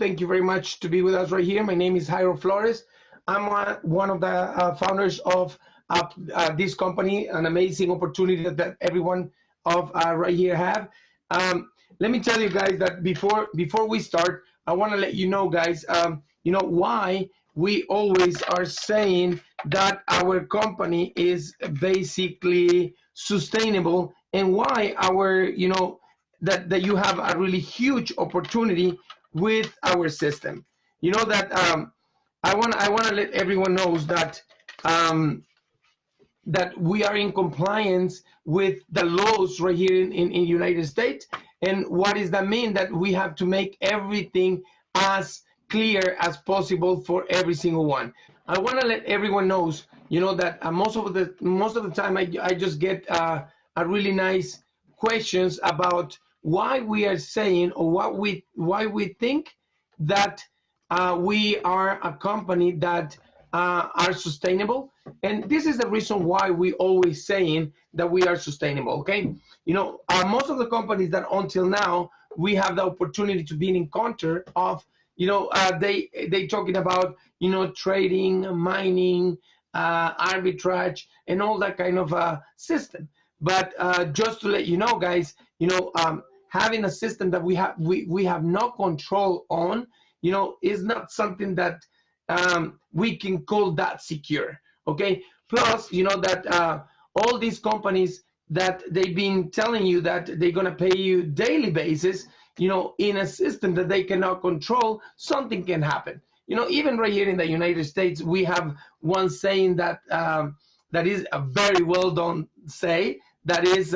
Thank you very much to be with us right here. My name is Jairo Flores. I'm one of the founders of this company, an amazing opportunity that everyone of right here have. Let me tell you guys that before we start, I want to let you know, guys, why we always are saying that our company is basically sustainable, and why that you have a really huge opportunity with our system. You know that I want to let everyone knows that that we are in compliance with the laws right here in United States. And what does that mean? That we have to make everything as clear as possible for every single one. I want to let everyone knows, that most of the time I just get a really nice questions about why we are saying, or why we think that we are a company that are sustainable. And this is the reason why we always saying that we are sustainable. Okay, most of the companies that until now we have the opportunity to be in encounter of, they talking about, trading, mining, arbitrage, and all that kind of system. But just to let you know, guys, having a system that we have no control on, is not something that we can call that secure. Okay. Plus, that all these companies that they've been telling you that they're gonna pay you daily basis, in a system that they cannot control, something can happen. Even right here in the United States, we have one saying that that is a very well done say, that is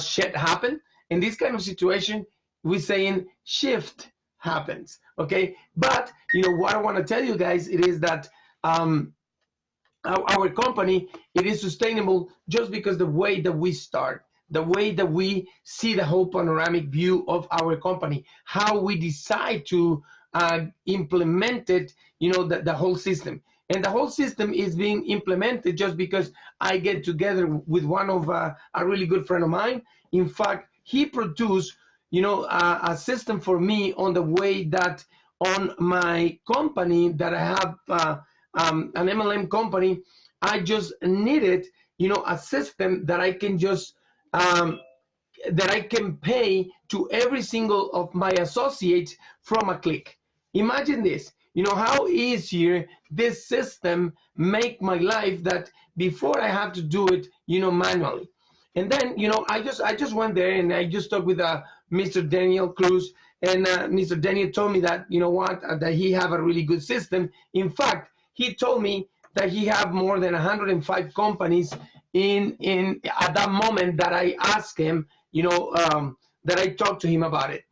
shit happen. In this kind of situation, we're saying shift happens. Okay, but what I want to tell you guys, it is that our company, it is sustainable just because the way that we start, the way that we see the whole panoramic view of our company, how we decide to implement it, the whole system. And the whole system is being implemented just because I get together with one of a really good friend of mine. In fact, he produced, a system for me on the way that on my company that I have, an MLM company, I just needed, a system that I can just, that I can pay to every single of my associates from a click. Imagine this, how easier this system make my life, that before I have to do it, manually. And then, I just went there and I just talked with Mr. Daniel Cruz, and Mr. Daniel told me that, that he have a really good system. In fact, he told me that he have more than 105 companies in at that moment that I asked him, that I talked to him about it.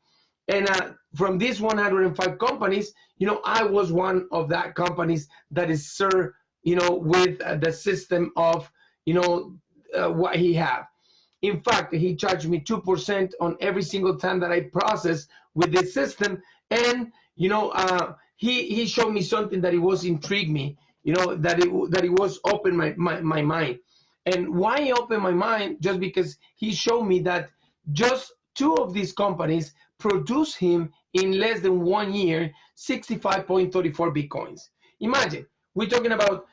And from these 105 companies, I was one of that companies that is served, with the system of, what he have. In fact, he charged me 2% on every single time that I process with this system. And, he showed me something that it was intrigued me, that it was open my mind. And why he opened my mind? Just because he showed me that just two of these companies produce him in less than 1 year 65.34 bitcoins. Imagine, we're talking about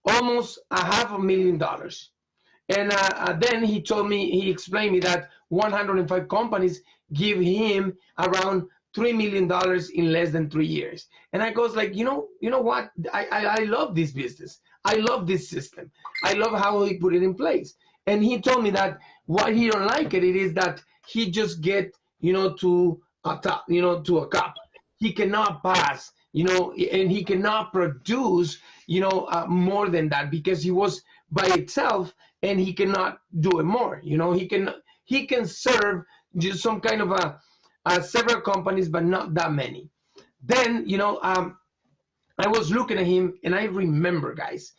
almost $500,000. And then he explained me that 105 companies give him around $3 million in less than 3 years. And I goes like, you know what? I love this business. I love this system. I love how he put it in place. And he told me that why he don't like it, it is that he just get, to a top, to a cup. He cannot pass, and he cannot produce, more than that, because he was by itself and he cannot do it more. He can serve just some kind of several companies, but not that many. Then, I was looking at him and I remember, guys,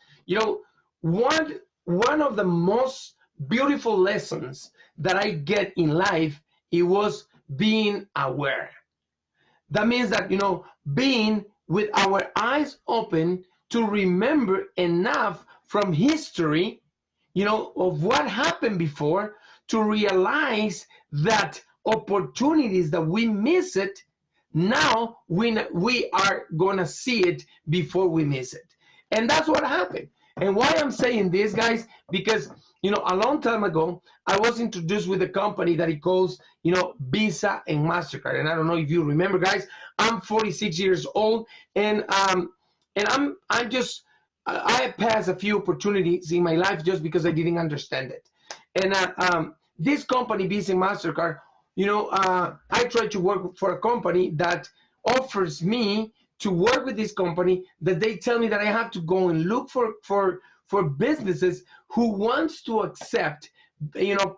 one of the most beautiful lessons that I get in life, it was being aware. That means that, being with our eyes open to remember enough from history, of what happened before, to realize that opportunities that we miss it, Now we are gonna see it before we miss it. And that's what happened. And why I'm saying this, guys, because a long time ago, I was introduced with a company that it calls, Visa and MasterCard. And I don't know if you remember, guys, I'm 46 years old, and I passed a few opportunities in my life just because I didn't understand it. And this company, Visa and MasterCard, I try to work for a company that offers me to work with this company, that they tell me that I have to go and look for businesses who wants to accept,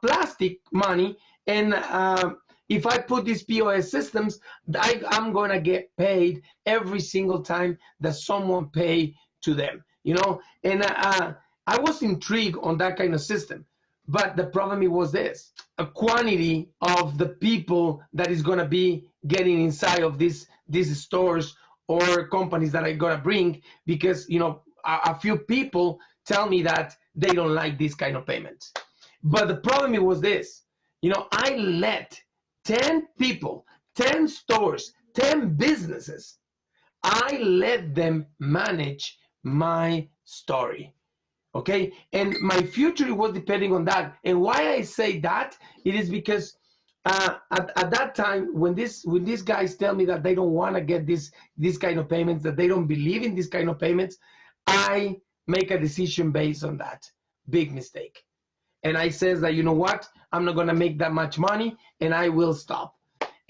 plastic money. And if I put these POS systems, I'm going to get paid every single time that someone pay to them, And I was intrigued on that kind of system. But the problem was this: a quantity of the people that is going to be getting inside of these stores or companies that I got to bring, because, a few people tell me that they don't like this kind of payments. But the problem was this: I let 10 people, 10 stores, 10 businesses, I let them manage my story. Okay, and my future was depending on that. And why I say that, it is because at that time, when these guys tell me that they don't want to get this kind of payments, that they don't believe in this kind of payments, I make a decision based on that. Big mistake. And I says that, what, I'm not going to make that much money, and I will stop.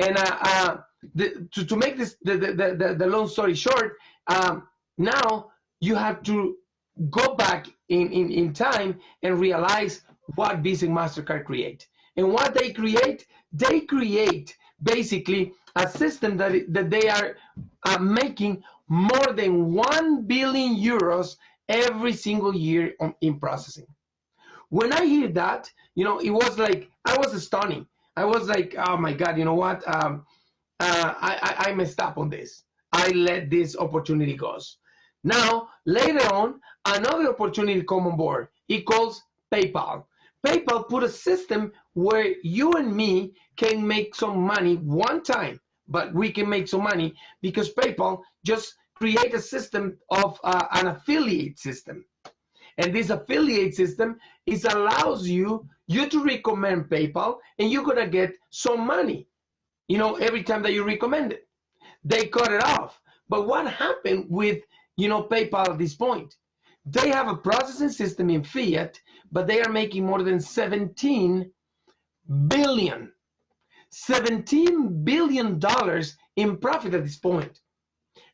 And to make this the long story short, now you have to go back in time and realize what Visa and MasterCard create. And what they create basically a system that they are making more than 1 billion euros every single year in processing. When I hear that, it was like, I was astonished. I was like, oh my God, you know what? I messed up on this. I let this opportunity go. Now, later on, another opportunity come on board. It calls PayPal. PayPal put a system where you and me can make some money one time, but we can make some money because PayPal just create a system of an affiliate system. And this affiliate system allows you to recommend PayPal, and you're gonna get some money, every time that you recommend it. They cut it off. But what happened with PayPal at this point? They have a processing system in fiat, but they are making more than 17 billion dollars in profit at this point.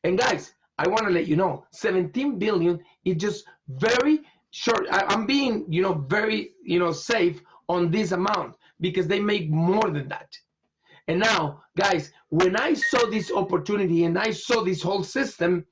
And guys, I want to let you know, 17 billion is just very short. I'm being, very, safe on this amount because they make more than that. And now, guys, when I saw this opportunity and I saw this whole system,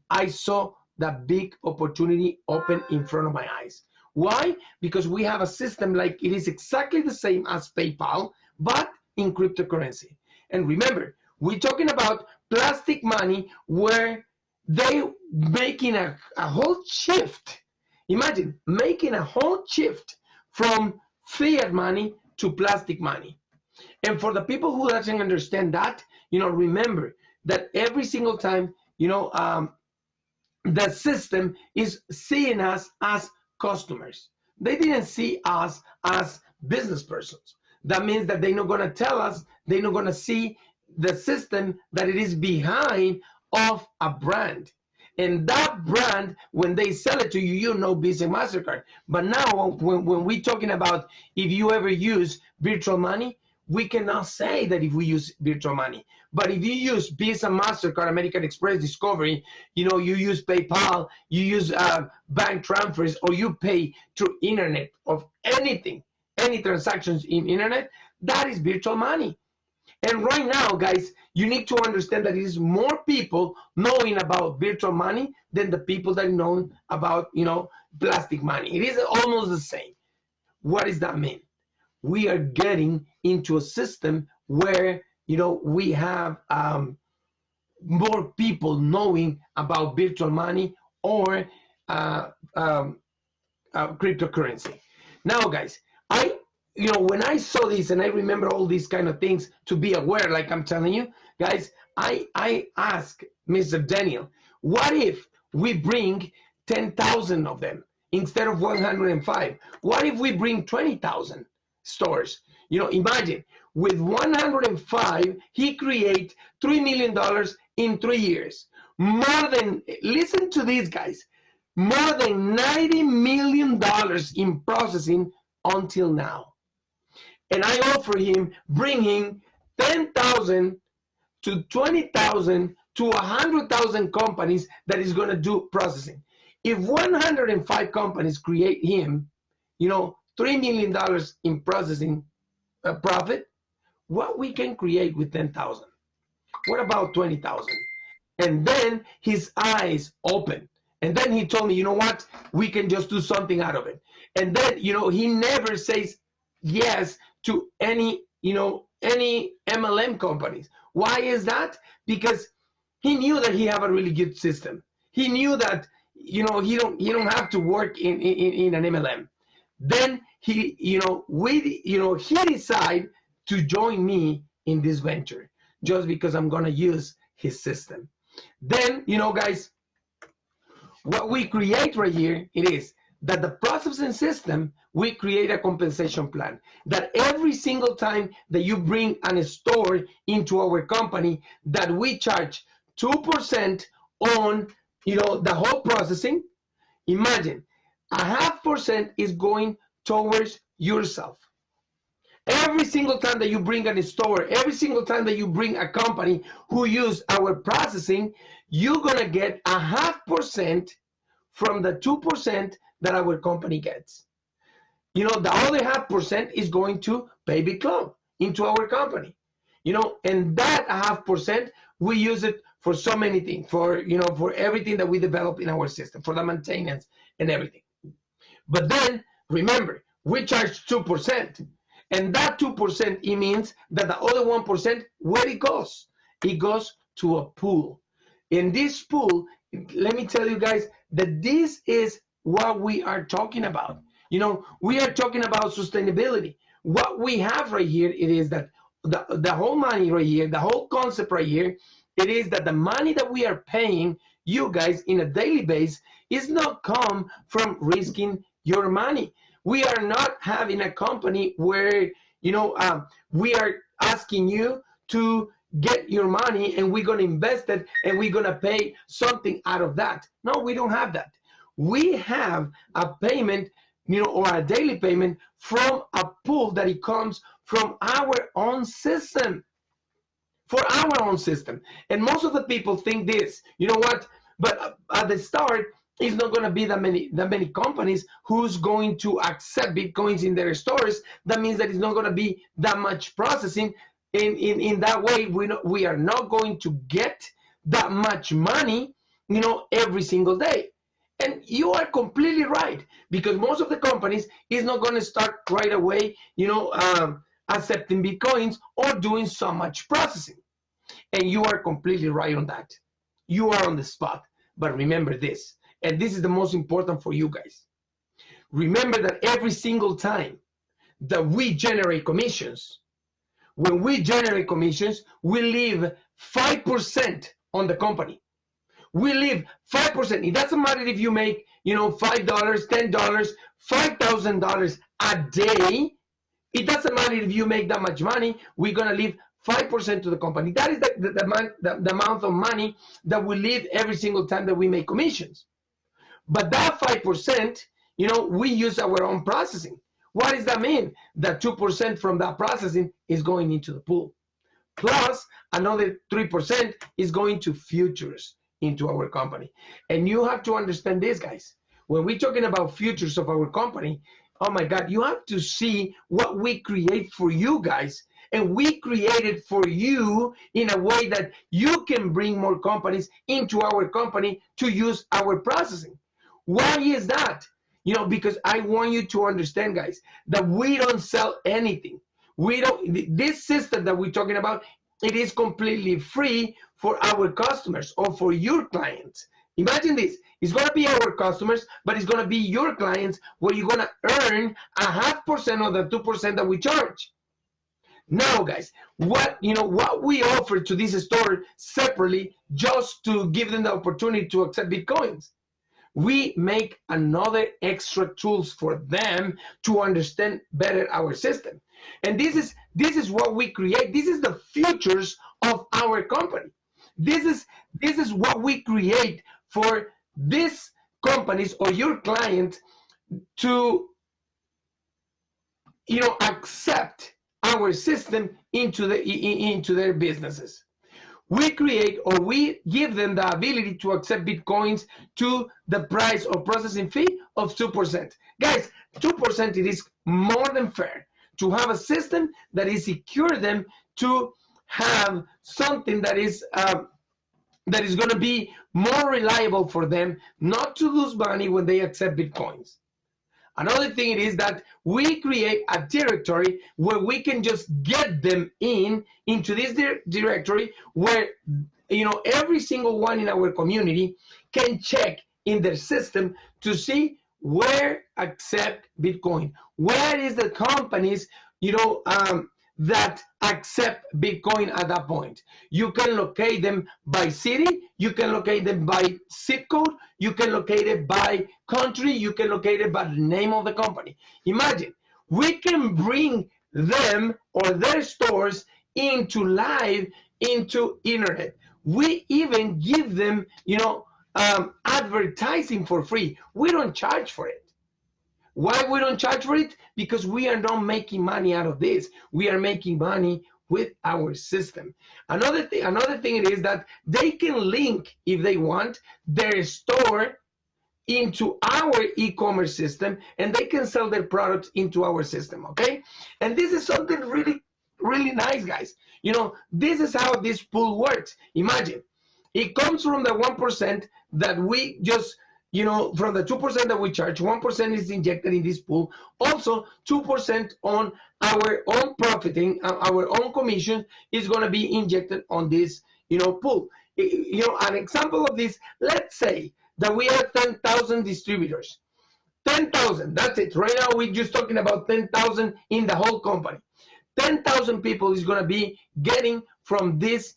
I saw that big opportunity open in front of my eyes. Why? Because we have a system like it is exactly the same as PayPal, but in cryptocurrency. And remember, we're talking about plastic money where they making a whole shift. Imagine making a whole shift from fiat money to plastic money. And for the people who doesn't understand that, remember that every single time, the system is seeing us as customers. They didn't see us as business persons. That means that they're not going to tell us, they're not going to see the system that it is behind of a brand. And that brand, when they sell it to you, Visa and MasterCard. But now, when we're talking about if you ever use virtual money, we cannot say that if we use virtual money. But if you use Visa, MasterCard, American Express, Discovery, you use PayPal, you use bank transfers, or you pay through internet of anything, any transactions in internet, that is virtual money. And right now, guys, you need to understand that it is more people knowing about virtual money than the people that know about, plastic money. It is almost the same. What does that mean? We are getting into a system where, we have more people knowing about virtual money or cryptocurrency. Now, guys, when I saw this and I remember all these kind of things to be aware, like I'm telling you, Guys, I ask Mr. Daniel, what if we bring 10,000 of them instead of 105? What if we bring 20,000 stores? Imagine with 105, he create $3 million in 3 years. Listen to these guys, more than $90 million in processing until now. And I offer him bringing 10,000 to 20,000 to 100,000 companies that is going to do processing. If 105 companies create him, $3 million in processing profit, what we can create with 10,000? What about 20,000? And then his eyes open. And then he told me, you know what? We can just do something out of it. And then, he never says yes to any MLM companies. Why is that? Because he knew that he have a really good system. He knew that, he don't have to work in an MLM. Then he decided to join me in this venture just because I'm going to use his system. Then, guys, what we create right here, it is that the processing system, we create a compensation plan that every single time that you bring a store into our company, that we charge 2% on, the whole processing. Imagine, 0.5% is going towards yourself. Every single time that you bring a store, every single time that you bring a company who use our processing, you're gonna get 0.5% from the 2% that our company gets. The other 0.5% is going to Paybit Club, into our company. And that 0.5%, we use it for so many things, for everything that we develop in our system, for the maintenance and everything. But then, remember, we charge 2%. And that 2%, it means that the other 1%, where it goes? It goes to a pool. In this pool, let me tell you guys that this is what we are talking about. We are talking about sustainability. What we have right here, it is that the whole money right here, the whole concept right here, it is that the money that we are paying you guys in a daily basis is not come from risking your money. We are not having a company where, we are asking you to get your money and we're going to invest it and we're going to pay something out of that. No, we don't have that. We have a payment, or a daily payment from a pool that it comes from our own system. For our own system. And most of the people think this, but at the start, it's not going to be that many companies who's going to accept Bitcoins in their stores. That means that it's not going to be that much processing. In that way, we are not going to get that much money, every single day. And you are completely right, because most of the companies is not going to start right away, accepting Bitcoins or doing so much processing. And you are completely right on that. You are on the spot. But remember this, and this is the most important for you guys. Remember that every single time that we generate commissions, when we generate commissions, we leave 5% on the company. We leave 5%. It doesn't matter if you make, $5, $10, $5,000 a day. It doesn't matter if you make that much money. We're gonna leave 5% to the company. That is the amount of money that we leave every single time that we make commissions. But that 5%, we use our own processing. What does that mean? That 2% from that processing is going into the pool. Plus, another 3% is going to futures into our company. And you have to understand this, guys. When we're talking about futures of our company, oh my God, you have to see what we create for you guys. And we created for you in a way that you can bring more companies into our company to use our processing. Why is that? Because I want you to understand, guys, that we don't sell anything. This system that we're talking about, it is completely free for our customers or for your clients. Imagine this. It's going to be our customers, but it's going to be your clients where you're going to earn 0.5% of the 2% that we charge. Now, guys, what we offer to this store separately, just to give them the opportunity to accept Bitcoins. We make another extra tools for them to understand better our system. And this is what we create. This is the futures of our company. This is what we create for these companies or your client to accept our system into their businesses. We create, or we give them the ability to accept Bitcoins to the price or processing fee of 2%. Guys, 2%, it is more than fair to have a system that is secure them to have something that is going to be more reliable for them, not to lose money when they accept Bitcoins. Another thing is that we create a directory where we can just get them into this directory where every single one in our community can check in their system to see where accept Bitcoin. Where is the companies that accept Bitcoin at that point? You can locate them by city, you can locate them by zip code, you can locate it by country, you can locate it by the name of the company. Imagine, we can bring them or their stores into internet. We even give them, advertising for free. We don't charge for it. Why we don't charge for it? Because we are not making money out of this. We are making money with our system. Another thing is that they can link, if they want, their store into our e-commerce system, and they can sell their products into our system, okay? And this is something really, really nice, guys. This is how this pool works. Imagine, it comes from the 1% that we just, from the 2% that we charge, 1% is injected in this pool. Also, 2% on our own profiting, our own commission is going to be injected on this, pool. An example of this, let's say that we have 10,000 distributors. 10,000, that's it. Right now, we're just talking about 10,000 in the whole company. 10,000 people is going to be getting from this,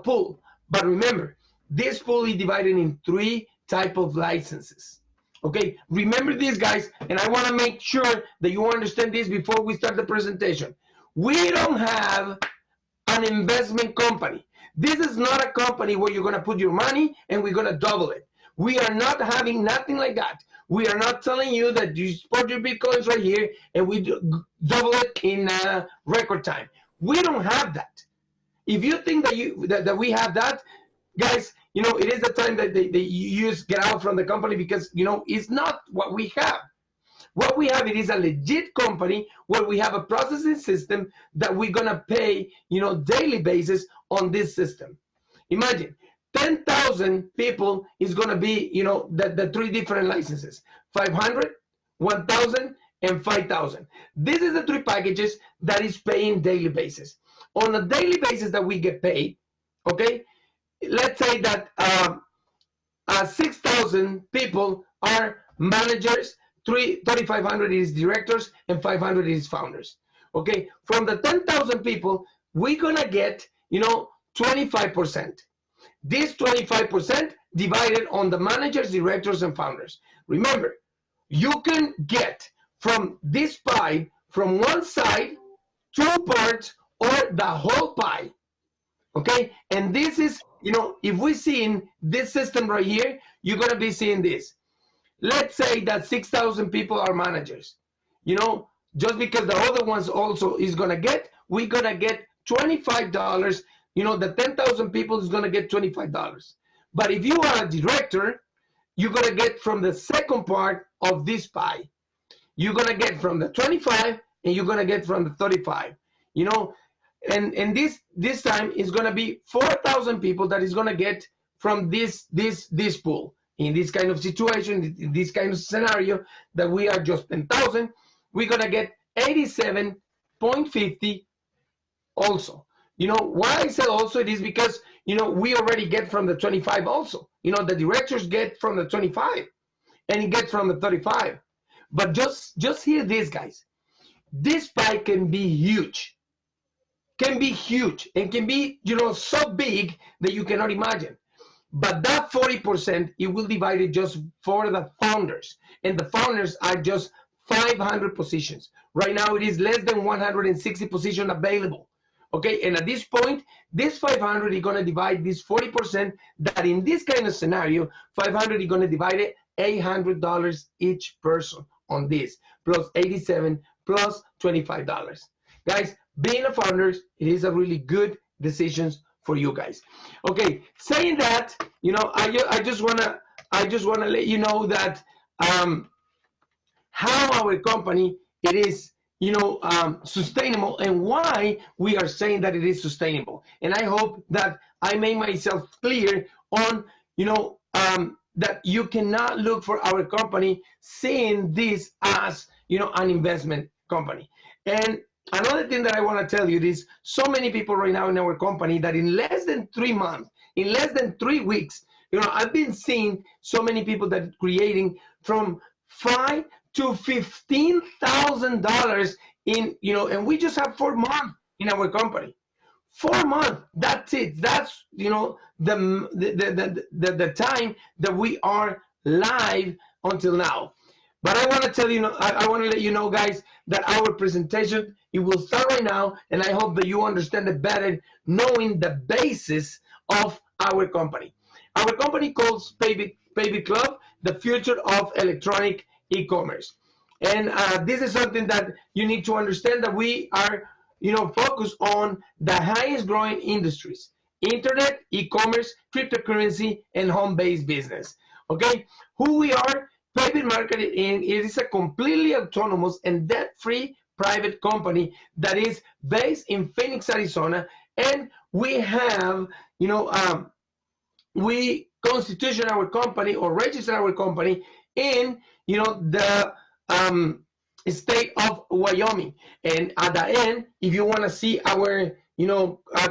pool. But remember, this pool is divided in 3 type of licenses. Okay, remember this, guys, and I want to make sure that you understand this before we start the presentation. We don't have an investment company. This is not a company where you're going to put your money and we're going to double it. We are not having nothing like that. We are not telling you that you put your Bitcoins right here and we double it in record time. We don't have that. If you think that we have that, guys, it is the time that you just get out from the company, because, it's not what we have. What we have, it is a legit company where we have a processing system that we're going to pay, daily basis on this system. Imagine, 10,000 people is going to be, the 3 different licenses, 500, 1,000, and 5,000. This is the 3 packages that is paying daily basis. On a daily basis that we get paid, okay, let's say that 6,000 people are managers, 3,500 is directors, and 500 is founders. Okay, from the 10,000 people, we're gonna get 25%. This 25% divided on the managers, directors, and founders. Remember, you can get from this pie, from one side, 2 parts, or the whole pie. Okay, and this is, if we see in this system right here, you're going to be seeing this. Let's say that 6,000 people are managers. Just because the other ones also is going to get, we're going to get $25. The 10,000 people is going to get $25. But if you are a director, you're going to get from the second part of this pie. You're going to get from the 25 and you're going to get from the 35. And this time is going to be 4,000 people that is going to get from this pool. In this kind of situation, in this kind of scenario that we are just 10,000, we're going to get 87.50 also. Why I said also it is because, we already get from the 25 also. The directors get from the 25 and he gets from the 35. But just hear this, guys. This pie can be huge. can be huge and can be, so big that you cannot imagine. But that 40%, it will divide it just for the founders. And the founders are just 500 positions. Right now, it is less than 160 positions available. Okay, and at this point, this 500 is going to divide this 40%, that in this kind of scenario, 500 is going to divide it $800 each person on this, plus 87, plus $25. Guys, being a founder, it is a really good decision for you guys. Okay, saying that, I just wanna let you know that how our company, it is, sustainable, and why we are saying that it is sustainable. And I hope that I made myself clear on, that you cannot look for our company seeing this as, an investment company. And another thing that I want to tell you is so many people right now in our company that in less than 3 months, in less than 3 weeks, I've been seeing so many people that are creating from $5,000 to $15,000 in, and we just have 4 months in our company. 4 months, that's it. That's, the time that we are live until now. But I want to tell you, I want to let you know, guys, that our presentation, it will start right now, and I hope that you understand it better, knowing the basis of our company. Our company calls Paybit Club, the future of electronic e-commerce. And this is something that you need to understand, that we are, focused on the highest growing industries: internet, e-commerce, cryptocurrency, and home-based business. Okay, who we are? Paybit Marketing Inc. It is a completely autonomous and debt-free private company that is based in Phoenix, Arizona, and we have, we constitution our company or register our company in, the state of Wyoming. And at the end, if you want to see our,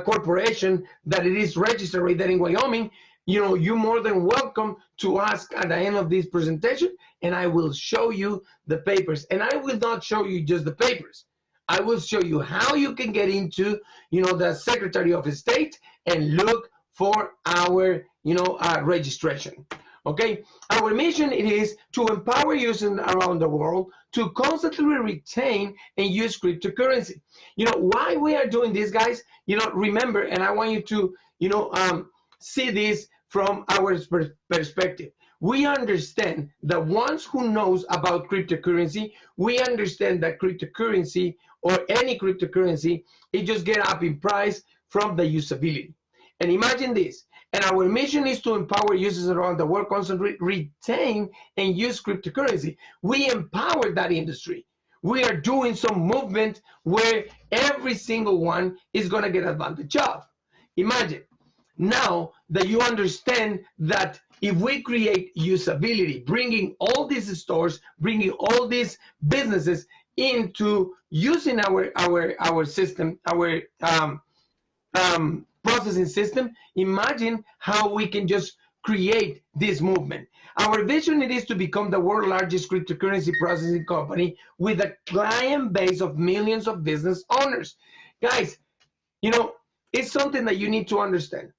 corporation that it is registered right there in Wyoming, you're more than welcome to ask at the end of this presentation, and I will show you the papers. And I will not show you just the papers. I will show you how you can get into, the Secretary of State and look for our, registration. Okay, our mission, it is to empower users around the world to constantly retain and use cryptocurrency. Why we are doing this, guys? Remember, and I want you to, see this from our perspective. We understand that once who knows about cryptocurrency, we understand that cryptocurrency, or any cryptocurrency, it just get up in price from the usability. And imagine this, and our mission is to empower users around the world constantly retain and use cryptocurrency. We empower that industry. We are doing some movement where every single one is going to get advantage of. Imagine now that you understand that if we create usability, bringing all these stores, bringing all these businesses into using our system, our processing system, imagine how we can just create this movement. Our vision, it is to become the world's largest cryptocurrency processing company with a client base of millions of business owners. Guys, it's something that you need to understand.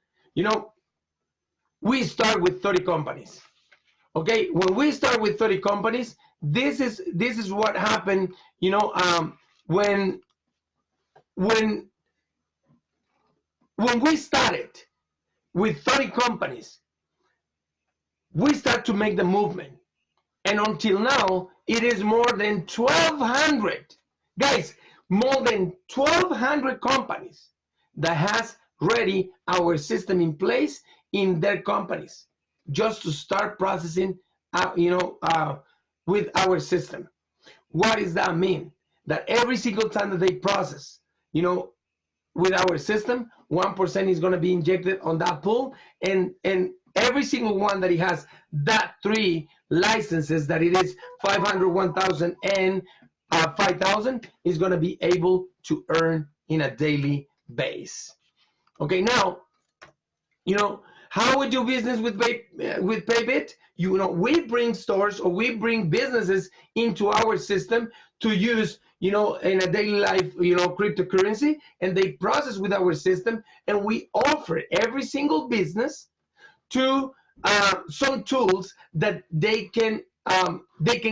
We start with 30 companies. Okay, when we start with 30 companies, this is what happened, when we started with 30 companies, we start to make the movement. And until now, it is more than 1,200. Guys, more than 1,200 companies that has ready our system in place in their companies just to start processing, with our system. What does that mean? That every single time that they process, with our system, 1% is going to be injected on that pool, and every single one that it has that 3 licenses, that it is 500, 1,000, and 5,000, is going to be able to earn in a daily base. Okay, now, how we do business with Paybit? We bring stores, or we bring businesses into our system to use, in a daily life, cryptocurrency, and they process with our system, and we offer every single business to some tools that they can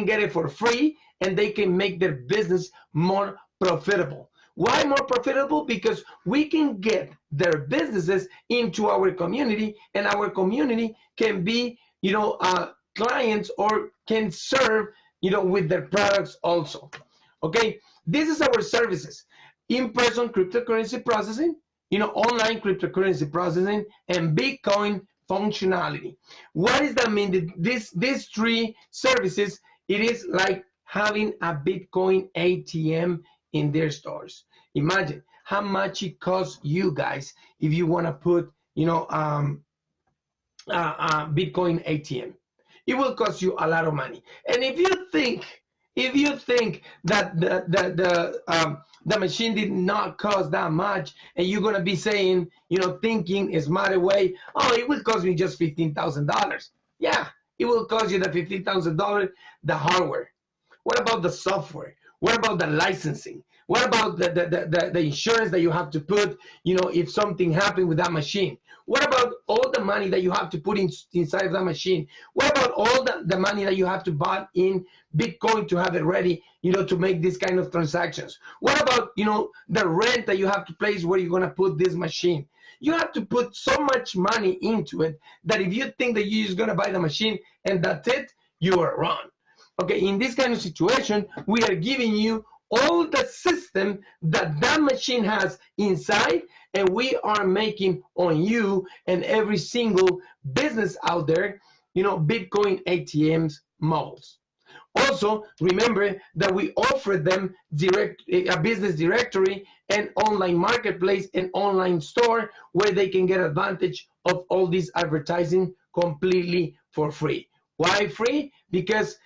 get it for free, and they can make their business more profitable. Why more profitable? Because we can get their businesses into our community, and our community can be, clients, or can serve, with their products also. Okay, this is our services: in-person cryptocurrency processing, online cryptocurrency processing, and Bitcoin functionality. What does that mean? These three services, it is like having a Bitcoin ATM in their stores. Imagine how much it costs you guys if you want to put, Bitcoin ATM. It will cost you a lot of money. And if you think that the machine did not cost that much, and you're gonna be saying, thinking a smarter way, oh, it will cost me just $15,000. Yeah, it will cost you the $15,000, the hardware. What about the software? What about the licensing? What about the insurance that you have to put, if something happened with that machine? What about all the money that you have to put inside of that machine? What about all the money that you have to buy in Bitcoin to have it ready, to make these kind of transactions? What about, the rent that you have to place where you're going to put this machine? You have to put so much money into it that if you think that you're just going to buy the machine and that's it, you are wrong. Okay, in this kind of situation, we are giving you all the system that machine has inside, and we are making on you and every single business out there, Bitcoin ATMs models. Also, remember that we offer them a business directory and online marketplace and online store where they can get advantage of all this advertising completely for free. Why free? Because,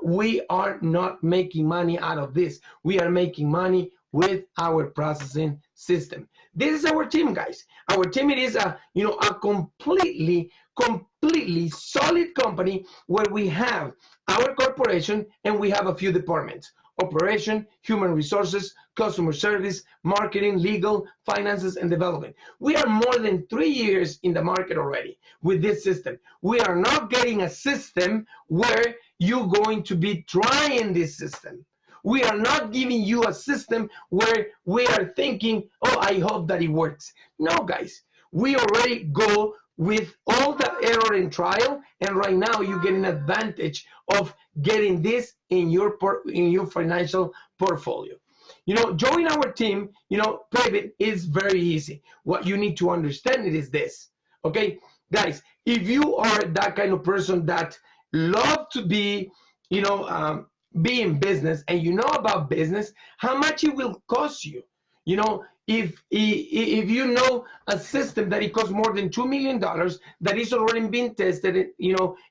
we are not making money out of this. We are making money with our processing system. This is our team, guys. Our team, it is a completely solid company where we have our corporation and we have a few departments: operation, human resources, customer service, marketing, legal, finances, and development. We are more than 3 years in the market already with this system. We are not getting a system where you're going to be trying this system. We are not giving you a system where we are thinking, oh, I hope that it works. No, guys, we already go with all the error and trial, and right now you get an advantage of getting this in your financial portfolio. Join our team, Paybit is very easy. What you need to understand it is this, okay? Guys, if you are that kind of person that love to be, be in business, and about business, how much it will cost you. If you know a system that it costs more than $2 million, that is already being tested, it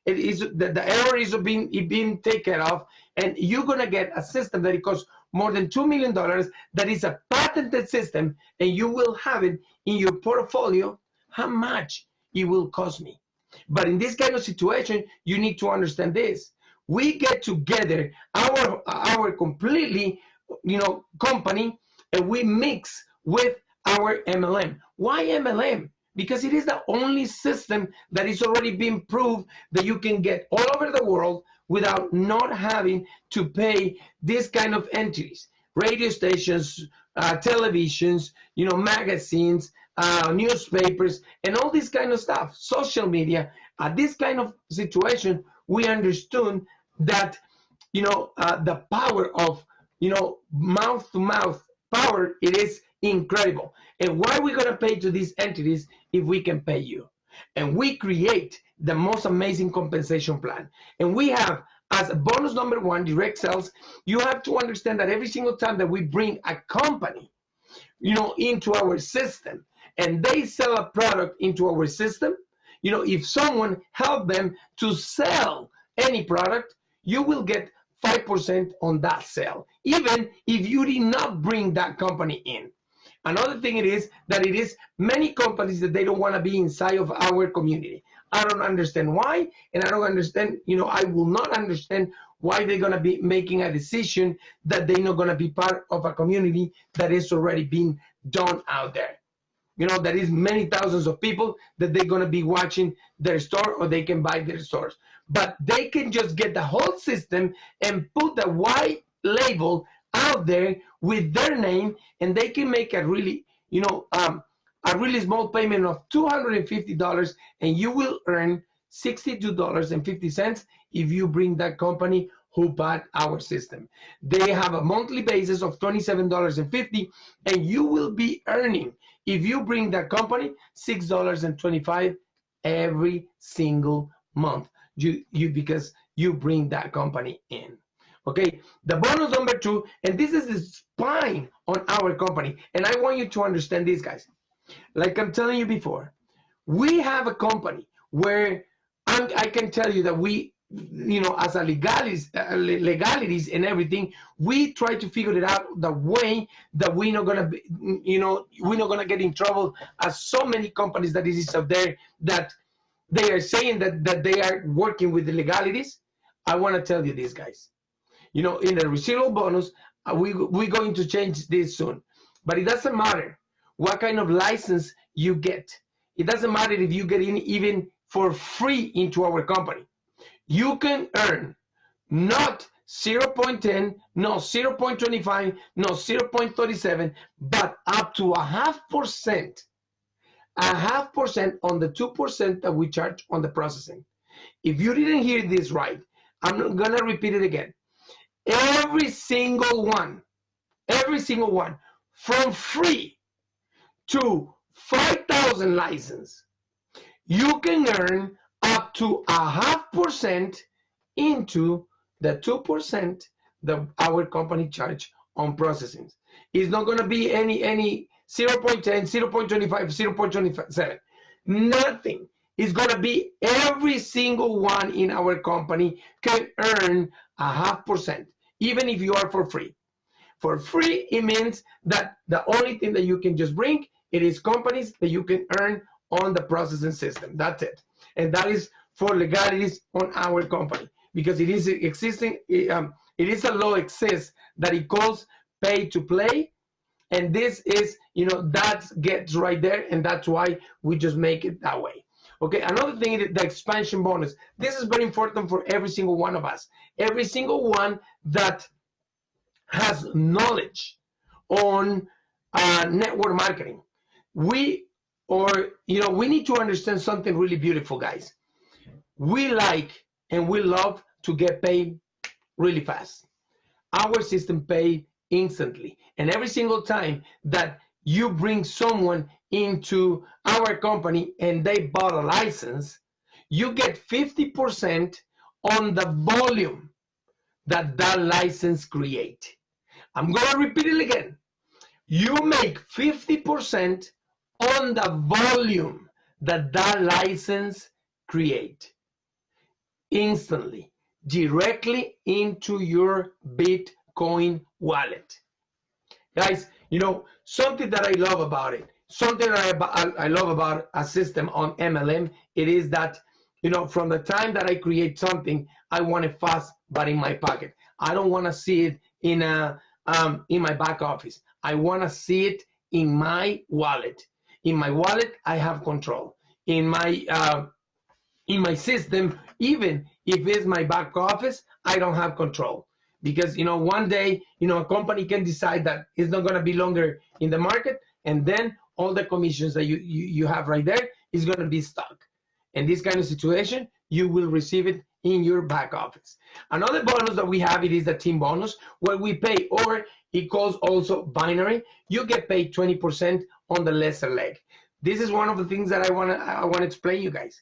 is the error is being taken care of, and you're gonna get a system that it costs more than $2 million, that is a patented system, and you will have it in your portfolio, how much it will cost me? But in this kind of situation, you need to understand this. We get together our completely, company, and we mix with our MLM. Why MLM? Because it is the only system that is already been proved that you can get all over the world without not having to pay this kind of entities, radio stations, televisions, magazines, newspapers, and all this kind of stuff, social media. At this kind of situation, we understood that, the power of, mouth-to-mouth power, it is incredible. And why are we going to pay to these entities if we can pay you? And we create the most amazing compensation plan. And we have, as a bonus number one, direct sales. You have to understand that every single time that we bring a company, into our system, and they sell a product into our system, if someone help them to sell any product, you will get 5% on that sale, even if you did not bring that company in. Another thing it is that it is many companies that they don't want to be inside of our community. I don't understand why, and I don't understand, I will not understand why they're going to be making a decision that they're not going to be part of a community that is already being done out there. There is many thousands of people that they're going to be watching their store, or they can buy their stores. But they can just get the whole system and put the white label out there with their name, and they can make a really, a really small payment of $250, and you will earn $62.50 if you bring that company who bought our system. They have a monthly basis of $27.50, and you will be earning, if you bring that company, $6.25 every single month, because you bring that company in. Okay, the bonus number 2, and this is the spine on our company, and I want you to understand this, guys. Like I'm telling you before, we have a company where I can tell you that we, as a legalities and everything, we try to figure it out the way that we're not gonna be, we're not gonna get in trouble, as so many companies that is out there that they are saying that they are working with the legalities. I want to tell you this, guys. In the residual bonus, we're going to change this soon, but it doesn't matter what kind of license you get. It doesn't matter if you get in even for free into our company. You can earn not 0.10, no 0.25, no 0.37, but up to 0.5%. 0.5% on the 2% that we charge on the processing. If you didn't hear this right, I'm gonna repeat it again. Every single one, from free to 5,000 license, you can earn up to 0.5% into the 2% that our company charge on processing. It's not going to be any 0.10, 0.25, 0.27. Nothing. It's going to be every single one in our company can earn 0.5%, even if you are for free. For free, it means that the only thing that you can just bring, it is companies that you can earn on the processing system. That's it. And that is for legalities on our company, because it is existing. It is a law exists that it calls pay to play, and this is, that gets right there, and that's why we just make it that way. Okay, another thing is the expansion bonus. This is very important for every single one of us. Every single one that has knowledge on network marketing. We need to understand something really beautiful, guys. We like and we love to get paid really fast. Our system pays instantly. And every single time that you bring someone into our company and they bought a license, you get 50% on the volume that license create. I'm going to repeat it again. You make 50% on the volume that license create instantly, directly into your Bitcoin wallet. Guys, something that I love about it, something that I love about a system on MLM, it is that, from the time that I create something, I want it fast, but in my pocket. I don't want to see it in my back office. I want to see it in my wallet. In my wallet, I have control. In my system, even if it's my back office, I don't have control. Because, one day, a company can decide that it's not going to be longer in the market, and then all the commissions that you have right there is going to be stuck. In this kind of situation, you will receive it in your back office. Another bonus that we have, it is the team bonus, where we pay, or it calls also binary. You get paid 20% on the lesser leg. This is one of the things that I want to explain you guys.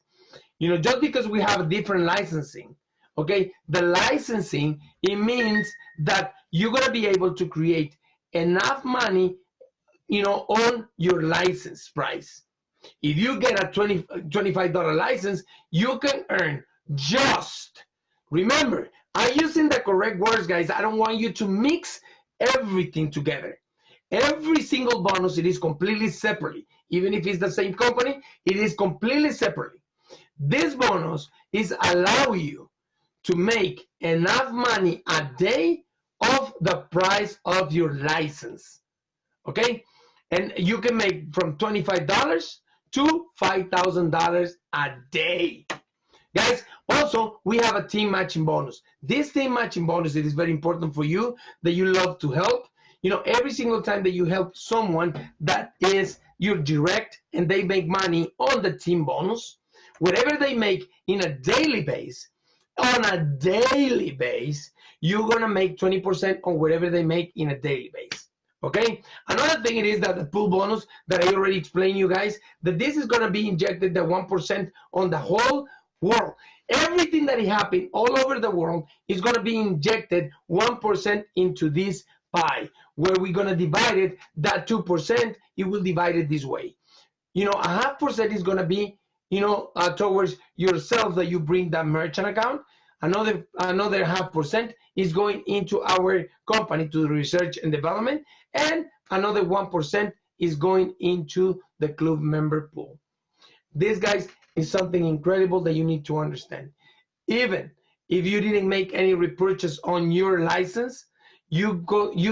Just because we have a different licensing, okay, the licensing, it means that you're going to be able to create enough money, on your license price. If you get a $25 license, you can earn just, remember, I'm using the correct words, guys. I don't want you to mix everything together. Every single bonus, it is completely separately. Even if it's the same company, it is completely separately. This bonus is allow you to make enough money a day of the price of your license. Okay? And you can make from $25 to $5,000 a day. Guys, also, we have a team matching bonus. This team matching bonus, it is very important for you that you love to help. You know, every single time that you help someone that is your direct and they make money on the team bonus, whatever they make in a daily base, on a daily base, you're going to make 20% on whatever they make in a daily base. Okay? Another thing it is that the pool bonus that I already explained you guys, that this is going to be injected the 1% on the whole world. Everything that happened all over the world is going to be injected 1% into this pie, where we're going to divide it, that 2%, it will divide it this way. You know, a 0.5% is going to be, you know, towards yourself that you bring that merchant account. Another 0.5% is going into our company to the research and development, and another 1% is going into the club member pool. This, guys, is something incredible that you need to understand. Even if you didn't make any repurchase on your license, you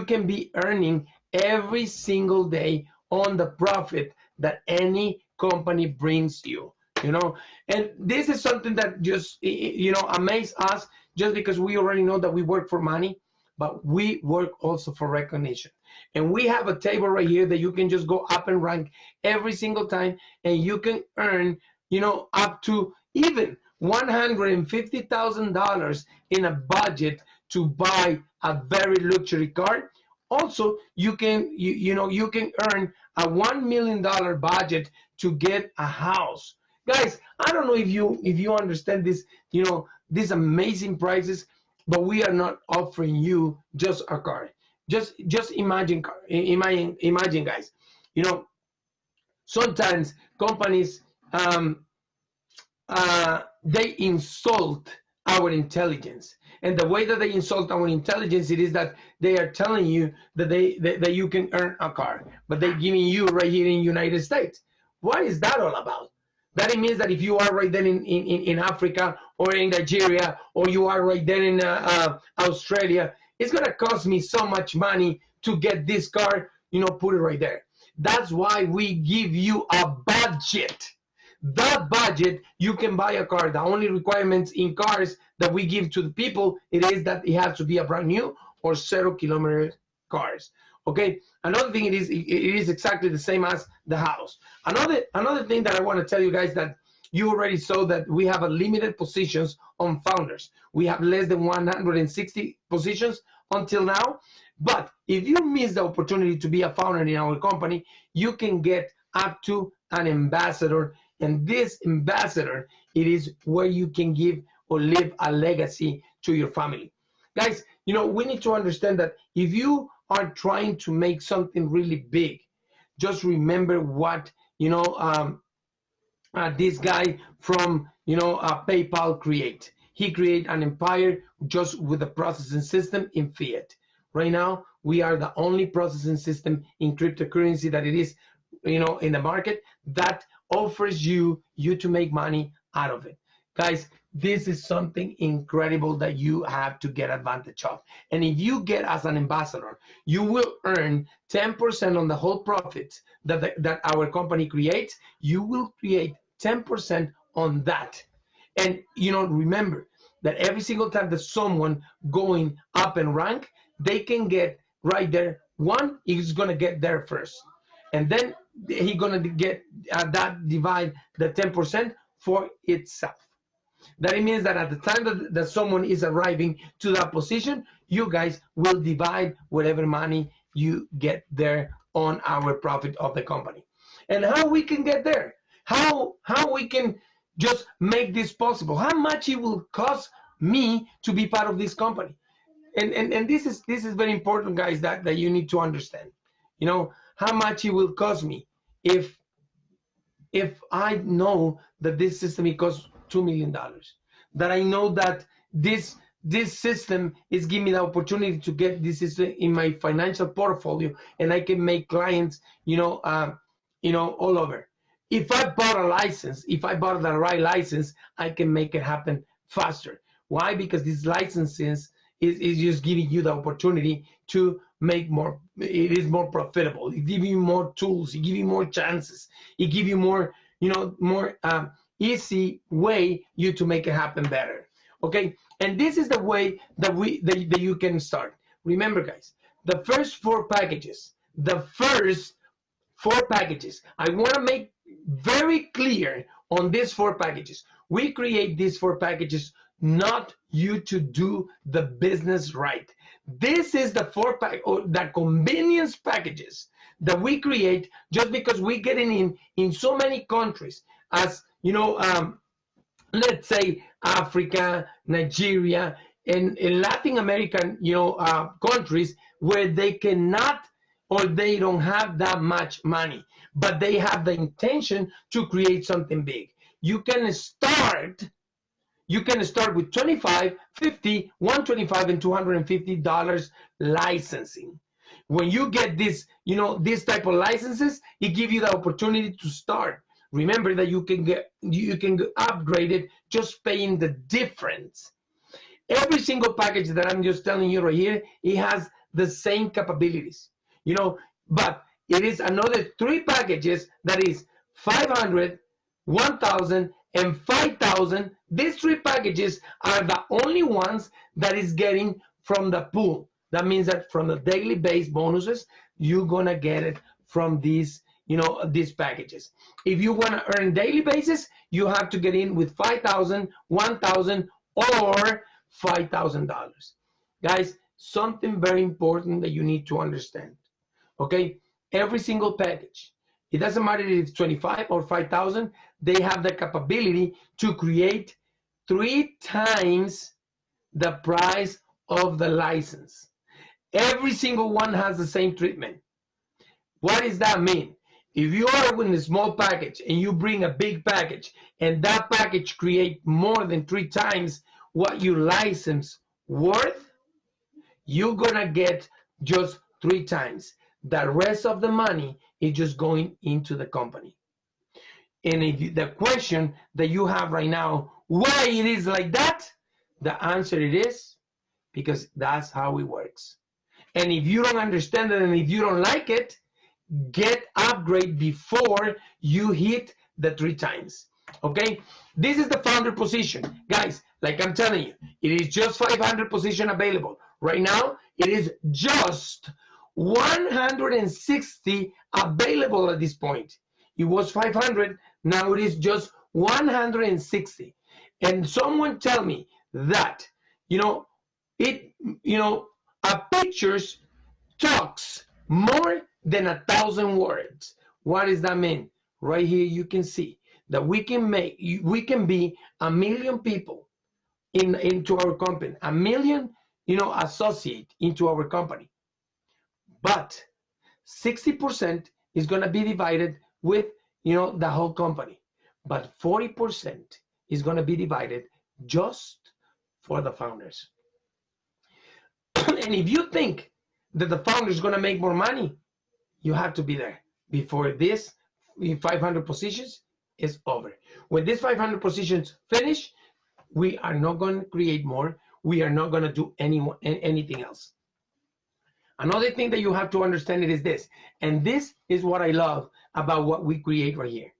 can be earning every single day on the profit that any company brings you. You know, and this is something that just, you know, amazes us, just because we already know that we work for money, but we work also for recognition. And we have a table right here that you can just go up and rank every single time, and you can earn, you know, up to even $150,000 in a budget to buy a very luxury car. Also, you can, you can earn a $1 million budget to get a house. Guys, I don't know if you understand this, you know, these amazing prices, but we are not offering you just a car. Just imagine, guys. You know, sometimes companies they insult our intelligence, and the way that they insult our intelligence, it is that they are telling you that that you can earn a car, but they're giving you right here in the United States. What is that all about? That it means that if you are right there in Africa or in Nigeria, or you are right there in Australia, it's going to cost me so much money to get this car, you know, put it right there. That's why we give you a budget. That budget, you can buy a car. The only requirements in cars that we give to the people, it is that it has to be a brand new or 0-kilometer cars. Okay. Another thing, it is exactly the same as the house. Another thing that I want to tell you guys, that you already saw that we have a limited positions on founders. We have less than 160 positions until now. But if you miss the opportunity to be a founder in our company, you can get up to an ambassador. And this ambassador, it is where you can give or leave a legacy to your family. Guys, you know, we need to understand that if you are trying to make something really big, just remember what, you know, this guy from, you know, PayPal create. He create an empire just with a processing system in fiat. Right now, we are the only processing system in cryptocurrency that it is, you know, in the market that offers you to make money out of it. Guys, this is something incredible that you have to get advantage of. And if you get as an ambassador, you will earn 10% on the whole profits that our company creates. You will create 10% on that. And, you know, remember that every single time that someone going up in rank, they can get right there. One is going to get there first. And then he's going to get that divide the 10% for itself. That it means that at the time that someone is arriving to that position, you guys will divide whatever money you get there on our profit of the company. And how we can get there? How we can just make this possible? How much it will cost me to be part of this company? And this is very important, guys, that you need to understand. You know, how much it will cost me if I know that this system, it costs $2 million, that I know that this this system is giving me the opportunity to get this system in my financial portfolio, and I can make clients, all over. If I bought a license, if I bought the right license, I can make it happen faster. Why? Because these licenses is just giving you the opportunity to make more. It is more profitable. It gives you more tools. It gives you more chances. It gives you more, more easy way you to make it happen better. Okay, and this is the way that that you can start. Remember, guys, the first four packages. I want to make very clear on these four packages. We create these four packages not you to do the business right. This is the the convenience packages that we create just because we getting in so many countries as let's say Africa, Nigeria, and in Latin American countries where they cannot or they don't have that much money, but they have the intention to create something big. You can start with $25, $50, $125, and $250 licensing. When you get this, this type of licenses, it gives you the opportunity to start. Remember that you can get upgraded just paying the difference. Every single package that I'm just telling you right here, it has the same capabilities, but it is another three packages that is 500, 1,000, and 5,000. These three packages are the only ones that is getting from the pool. That means that from the daily base bonuses, you're gonna get it from these, these packages. If you want to earn daily basis, you have to get in with 5,000, 1,000, or $5,000. Guys, something very important that you need to understand. Okay, every single package, it doesn't matter if it's 25 or 5,000, they have the capability to create 3 times the price of the license. Every single one has the same treatment. What does that mean? If you are in a small package and you bring a big package and that package create more than 3 times what your license worth, you're gonna get just 3 times. The rest of the money is just going into the company. And if the question that you have right now, why it is like that? The answer it is because that's how it works. And if you don't understand it and if you don't like it, get upgrade before you hit the 3 times. Okay, this is the founder position, guys. Like I'm telling you, it is just 500 position available right now. It is just 160 available at this point. It was 500, now it is just 160. And someone tell me that a pictures talks more than 1,000 words. What does that mean? Right here you can see that we can be 1 million people into our company, 1 million associate into our company, but 60% is going to be divided with the whole company, but 40% is going to be divided just for the founders. And if you think that the founder is going to make more money, you have to be there before this 500 positions is over. When these 500 positions finish, we are not going to create more. We are not going to do anything else. Another thing that you have to understand is this, and this is what I love about what we create right here.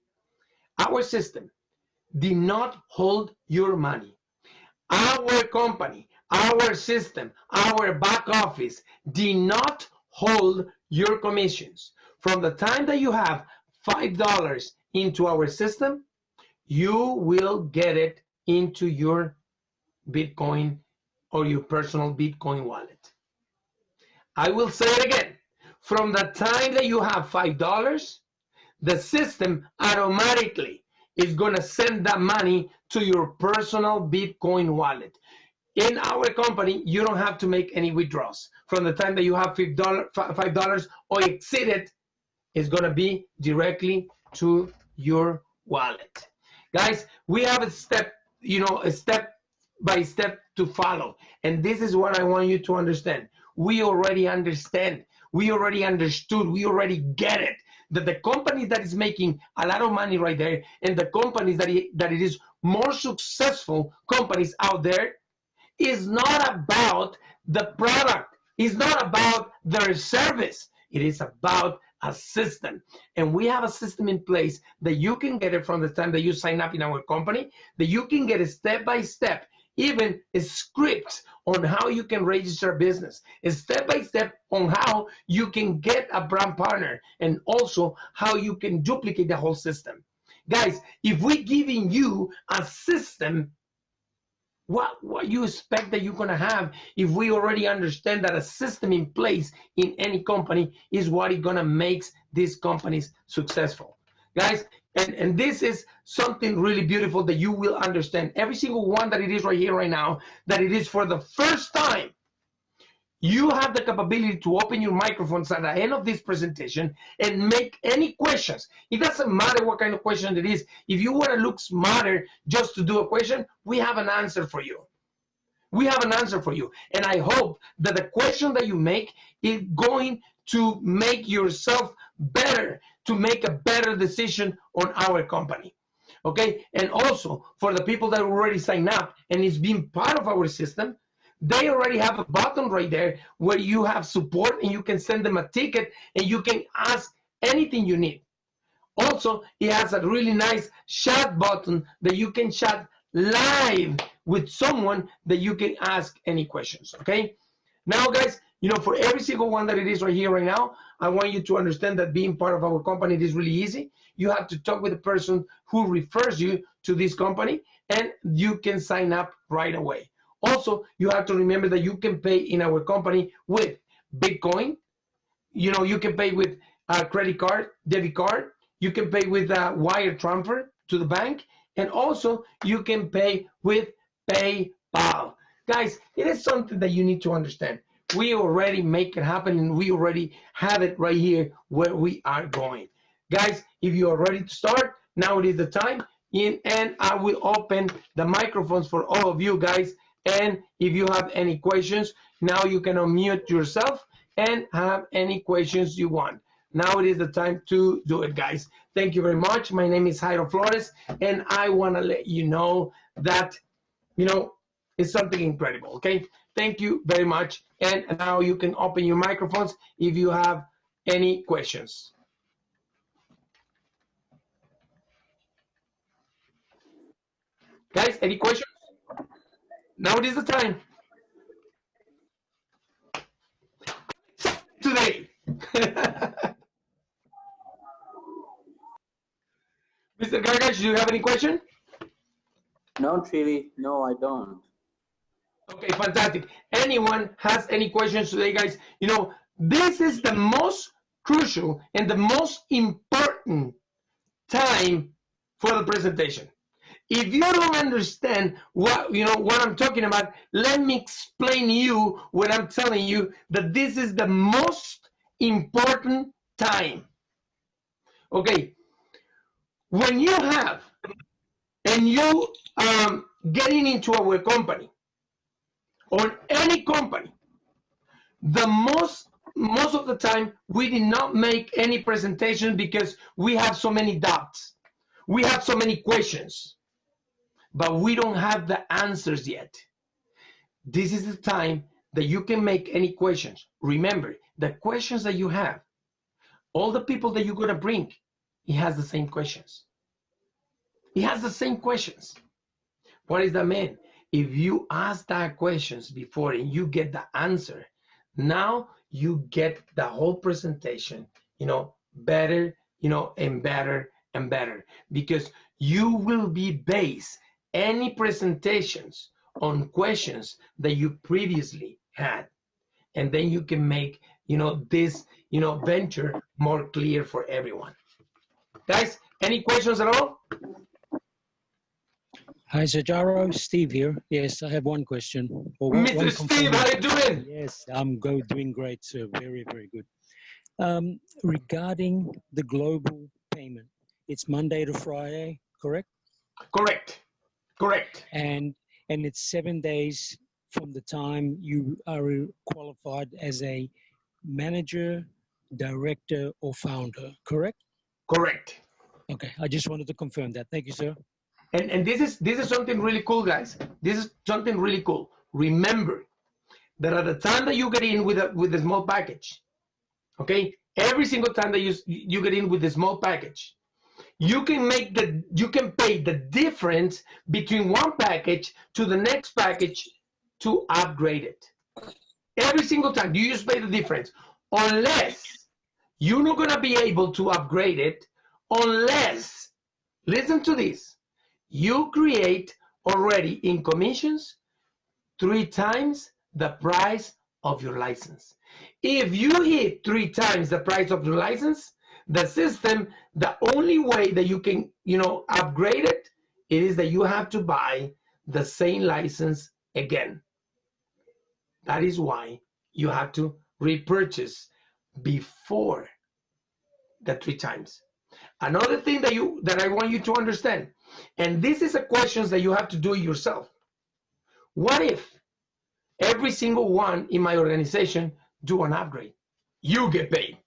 Our system did not hold your money. Our company, our system, our back office did not hold your commissions. From the time that you have $5 into our system, you will get it into your Bitcoin or your personal Bitcoin wallet. I will say it again. From the time that you have $5, the system automatically is going to send that money to your personal Bitcoin wallet. In our company, you don't have to make any withdrawals. From the time that you have $5 or exceed it, it's going to be directly to your wallet. Guys, we have a step by step to follow. And this is what I want you to understand. We already understand. We already understood. We already get it. That the company that is making a lot of money right there, and the companies that it is more successful companies out there, is not about the product. It's not about their service. It is about a system. And we have a system in place that you can get it from the time that you sign up in our company, that you can get it step by step, even a script on how you can register a business, a step by step on how you can get a brand partner, and also how you can duplicate the whole system. Guys, if we're giving you a system, what you expect that you're going to have if we already understand that a system in place in any company is what is going to make these companies successful, guys. And this is something really beautiful that you will understand. Every single one that it is right here, right now, that it is for the first time, you have the capability to open your microphones at the end of this presentation and make any questions. It doesn't matter what kind of question it is. If you want to look smarter just to do a question, we have an answer for you. We have an answer for you. And I hope that the question that you make is going to make yourself better, to make a better decision on our company. Okay? And also, for the people that already signed up and is being part of our system, they already have a button right there where you have support, and you can send them a ticket and you can ask anything you need. Also, it has a really nice chat button that you can chat live with someone that you can ask any questions. Okay? Now, guys, you know, for every single one that it is right here, right now, I want you to understand that being part of our company, it is really easy. You have to talk with the person who refers you to this company, and you can sign up right away. Also, you have to remember that you can pay in our company with Bitcoin. You know, you can pay with a credit card, debit card. You can pay with a wire transfer to the bank. And also, you can pay with PayPal. Guys, it is something that you need to understand. We already make it happen, and we already have it right here where we are going. Guys, if you are ready to start, now it is the time. And I will open the microphones for all of you guys. And if you have any questions, now you can unmute yourself and have any questions you want. Now it is the time to do it, guys. Thank you very much. My name is Jairo Flores, and I want to let you know that, you know, it's something incredible, okay? Thank you very much. And now you can open your microphones if you have any questions. Guys, any questions? Now it is the time. Today. Mr. Gargash, do you have any question? Not really. No, I don't. Okay, fantastic. Anyone has any questions today, guys? You know, this is the most crucial and the most important time for the presentation. If you don't understand what I'm talking about, let me explain you what I'm telling you, that this is the most important time. Okay, when you have and you getting into our company or any company, the most of the time we did not make any presentation because we have so many doubts, we have so many questions, but we don't have the answers yet. This is the time that you can make any questions. Remember, the questions that you have, all the people that you're going to bring, it has the same questions. It has the same questions. What does that mean? If you ask that questions before and you get the answer, now you get the whole presentation, you know, better, you know, and better and better, because you will be based any presentations on questions that you previously had, and then you can make, you know, this, you know, venture more clear for everyone. Guys, any questions at all? Hi, Sir Jairo, Steve here. Yes, I have one question. Mr. Steve, how you doing? Yes, I'm doing great, sir. Very, very good. Regarding the global payment, it's Monday to Friday, correct? Correct. Correct. And and it's 7 days from the time you are qualified as a manager, director, or founder, correct? Correct. Okay, I just wanted to confirm that. Thank you, sir. And this is something really cool, guys. This is something really cool. Remember that at the time that you get in with a small package, okay, every single time that you get in with the small package, you can pay the difference between one package to the next package to upgrade it. Every single time you just pay the difference, unless you're not gonna be able to upgrade it, unless, listen to this, you create already in commissions 3 times the price of your license. If you hit 3 times the price of your license, the system, the only way that you can, upgrade it, it is that you have to buy the same license again. That is why you have to repurchase before the 3 times. Another thing that I want you to understand, and this is a question that you have to do yourself. What if every single one in my organization do an upgrade? You get paid.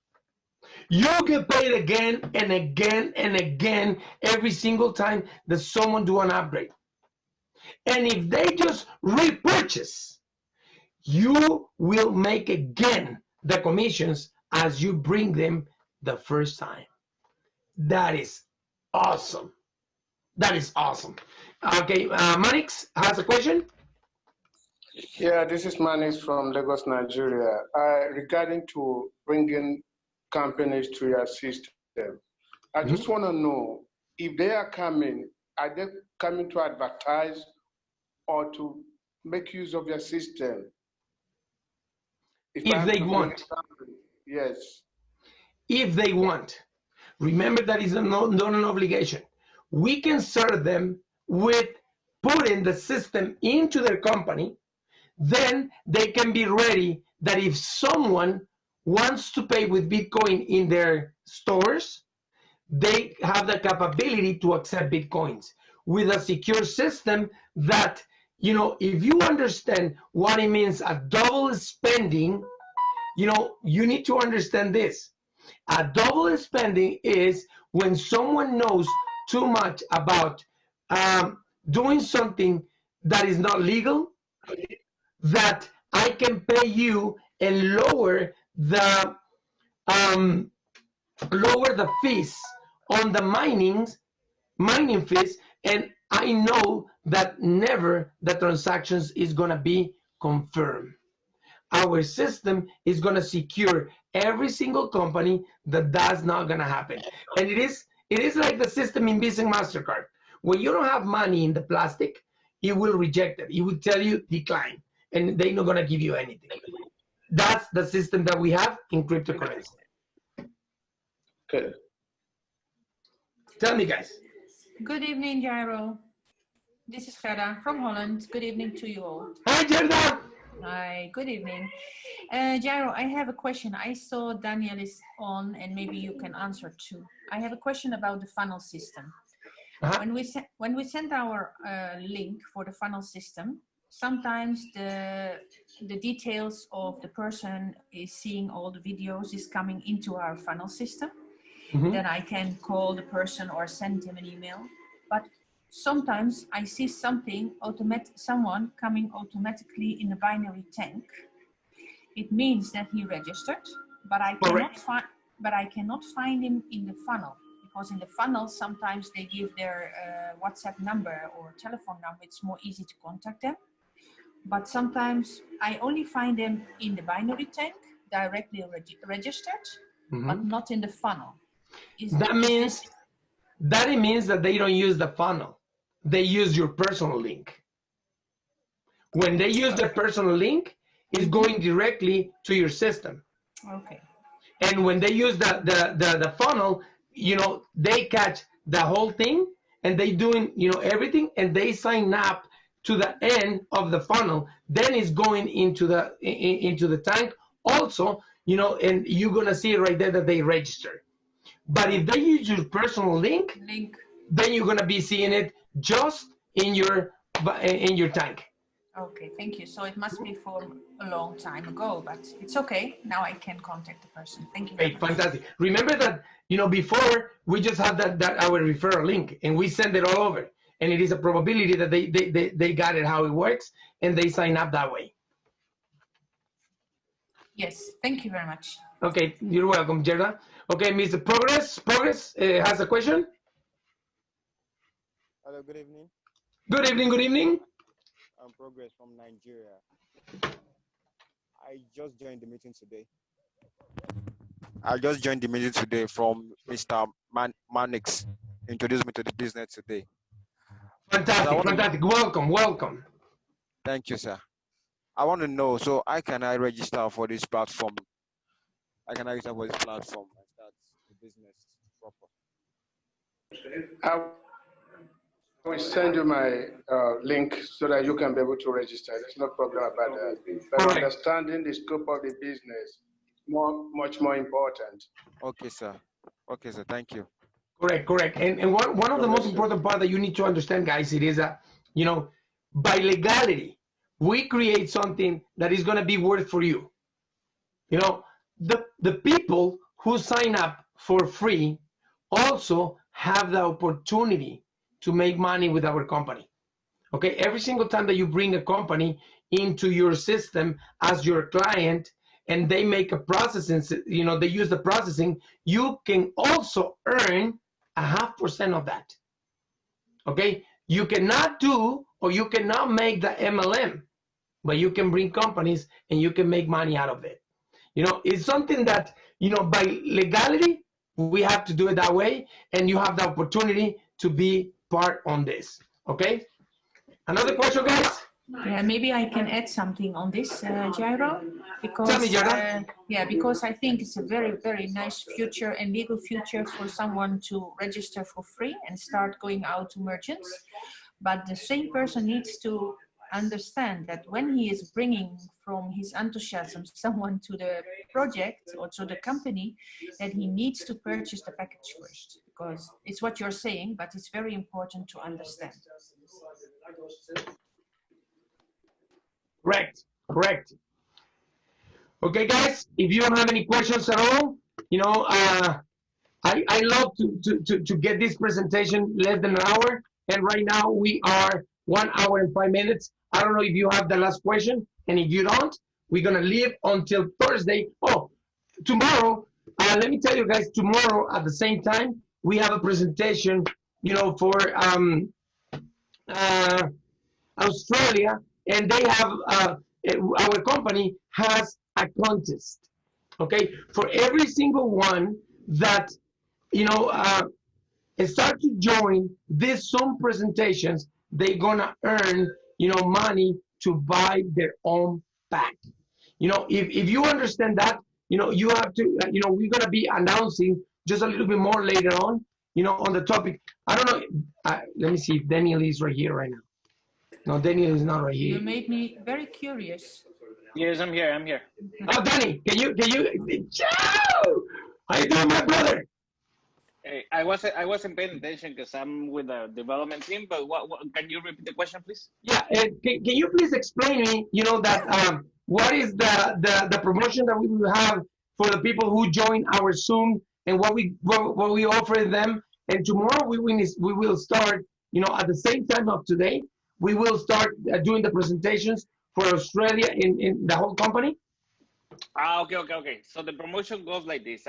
You get paid again and again and again every single time that someone do an upgrade. And if they just repurchase, you will make again the commissions as you bring them the first time. That is awesome. That is awesome. Okay, Manix has a question. Yeah, this is Manix from Lagos, Nigeria. Regarding to bringing companies to your system, I just want to know if they are coming to advertise or to make use of your system? If they want. Yes. If they want. Remember that is not an obligation. We can serve them with putting the system into their company. Then they can be ready that if someone wants to pay with Bitcoin in their stores, they have the capability to accept Bitcoins with a secure system that, if you understand what it means, a double spending, you need to understand this. A double spending is when someone knows too much about doing something that is not legal, that I can pay you and lower the fees on the mining fees, and I know that never the transactions is going to be confirmed. Our system is going to secure every single company that that's not going to happen. And it is like the system in Visa and MasterCard. When you don't have money in the plastic, it will reject it. It will tell you decline, and they're not going to give you anything. That's the system that we have in cryptocurrency. Okay. Tell me, guys. Good evening, Jairo. This is Gerda from Holland. Good evening to you all. Hi, Gerda. Hi, good evening. Jairo, I have a question. I saw Daniel is on, and maybe you can answer too. I have a question about the funnel system. When we send our link for the funnel system, sometimes the details of the person is seeing all the videos is coming into our funnel system. Then I can call the person or send him an email. But sometimes I see someone coming automatically in the binary tank. It means that he registered, but I cannot find him in the funnel, because in the funnel sometimes they give their WhatsApp number or telephone number. It's more easy to contact them. But sometimes I only find them in the binary tank, directly registered, but not in the funnel. That means that they don't use the funnel. They use your personal link. When they use their personal link, it's going directly to your system. Okay. And when they use the funnel, they catch the whole thing, and they doing everything, and they sign up to the end of the funnel. Then it's going into the tank also, and you're gonna see right there that they register. But if they use your personal link, then you're gonna be seeing it just in your in your tank. Okay, thank you. So it must be from a long time ago, but it's okay. Now I can contact the person. Thank you very Great, much. fantastic. Remember that, before we just had that our referral link and we send it all over. And it is a probability that they got it, how it works, and they sign up that way. Yes, thank you very much. Okay, you're welcome, Gerda. Okay, Mr. Progress has a question. Hello, good evening. Good evening, good evening. I'm Progress from Nigeria. I just joined the meeting today. From Mr. Mannix. Introduced me to the business today. Fantastic, fantastic. Welcome. Thank you, sir. I want to know, so how can I register for this platform? How can I register for this platform and start the business proper? I will send you my link so that you can be able to register. There's no problem about that. But Correct. understanding the scope of the business much more important. Okay, sir. Okay, sir. Thank you. Correct. And one of the most important part that you need to understand, guys, it is that, by legality, we create something that is going to be worth for you. The people who sign up for free also have the opportunity to make money with our company. Okay, every single time that you bring a company into your system as your client and they make a processing, they use the processing, you can also earn 0.5% of that. Okay, you cannot do, or you cannot make the MLM, but you can bring companies and you can make money out of it. It's something that, by legality, we have to do it that way, and you have the opportunity to be part on this. Okay, another question, guys? Yeah, maybe I can add something on this, Jairo, because Tell me, Jairo. because I think it's a very, very nice future and legal future for someone to register for free and start going out to merchants. But the same person needs to understand that when he is bringing from his enthusiasm someone to the project or to the company, that he needs to purchase the package first, because it's what you're saying, but it's very important to understand. Correct. Okay, guys, if you don't have any questions at all, I love to get this presentation less than an hour, and right now we are 1 hour and 5 minutes. I don't know if you have the last question, and if you don't, we're gonna leave until Thursday. Oh, tomorrow, let me tell you guys, tomorrow at the same time, we have a presentation, for Australia, and they have our company has a contest. Okay, for every single one that start to join these Zoom presentations, they're gonna earn money to buy their own pack. If you understand that, you have to, we're gonna be announcing just a little bit more later on, on the topic. I don't know. Let me see if Daniel is right here right now. No, Daniel is not right here. You made me very curious. Yes, I'm here. Oh, Danny, can you? Ciao! How you doing, my brother? Hey, I wasn't paying attention because I'm with the development team. But what can you repeat the question, please? Yeah, can you please explain me? That what is the promotion that we will have for the people who join our Zoom, and what we offer them. And tomorrow we will start. At the same time of today, we will start doing the presentations for Australia in the whole company. Okay. So the promotion goes like this.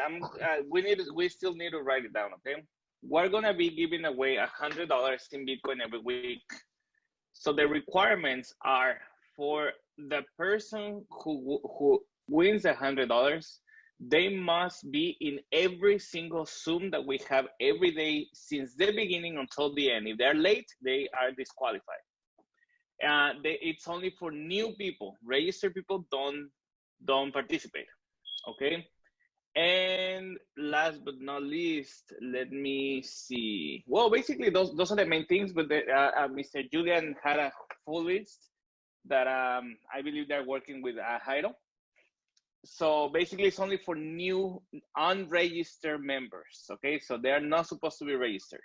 We still need to write it down. Okay, we're gonna be giving away $100 in Bitcoin every week. So the requirements are for the person who wins $100, they must be in every single Zoom that we have every day since the beginning until the end. If they're late, they are disqualified. It's only for new people. Registered people don't participate. Okay. And last but not least, let me see. Well, basically those are the main things. But Mr. Julian had a full list that I believe they're working with Jairo. So basically, it's only for new unregistered members. Okay, so they are not supposed to be registered.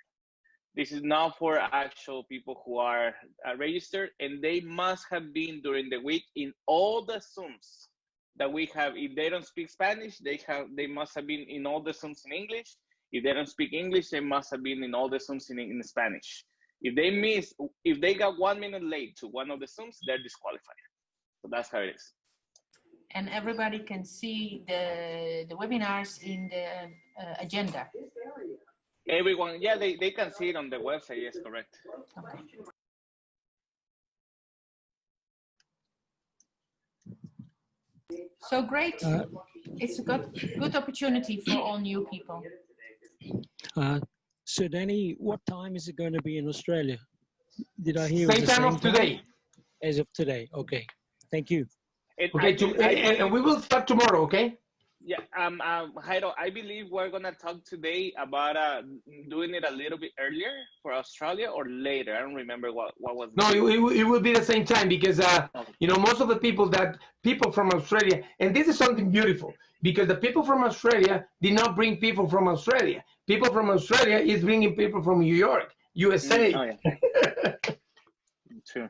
This is not for actual people who are registered, and they must have been during the week in all the Zooms that we have. If they don't speak Spanish, they must have been in all the Zooms in English. If they don't speak English, they must have been in all the Zooms in Spanish. If they got 1 minute late to one of the Zooms, they're disqualified. So that's how it is. And everybody can see the webinars in the agenda. Everyone, yeah, they can see it on the website. Yes, correct. Okay. So great. It's a good opportunity for all new people. So Danny, what time is it going to be in Australia? Did I hear same time of today? As of today, okay. Thank you. Okay, and we will start tomorrow, okay? Yeah, Jairo, I believe we're gonna talk today about doing it a little bit earlier for Australia or later. I don't remember what was. No, it will be the same time because you know, most of the people from Australia, and this is something beautiful because the people from Australia did not bring people from Australia. People from Australia is bringing people from New York, USA. Oh yeah. True.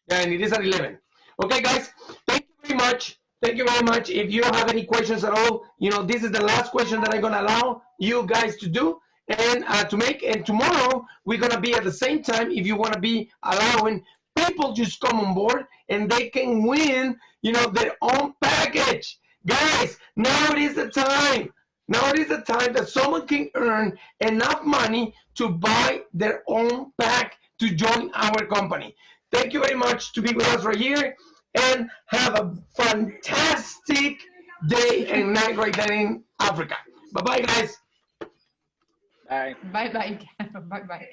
Yeah, and it is at 11. Okay, guys, thank you very much. Thank you very much. If you don't have any questions at all, you know, this is the last question that I'm going to allow you guys to do and to make. And tomorrow, we're going to be at the same time. If you want to be allowing people just come on board and they can win, you know, their own package. Guys, now it is the time. Now it is the time that someone can earn enough money to buy their own pack to join our company. Thank you very much to be with us right here. And have a fantastic day and night right there in Africa. Bye-bye, guys. Bye. Bye-bye. Bye-bye.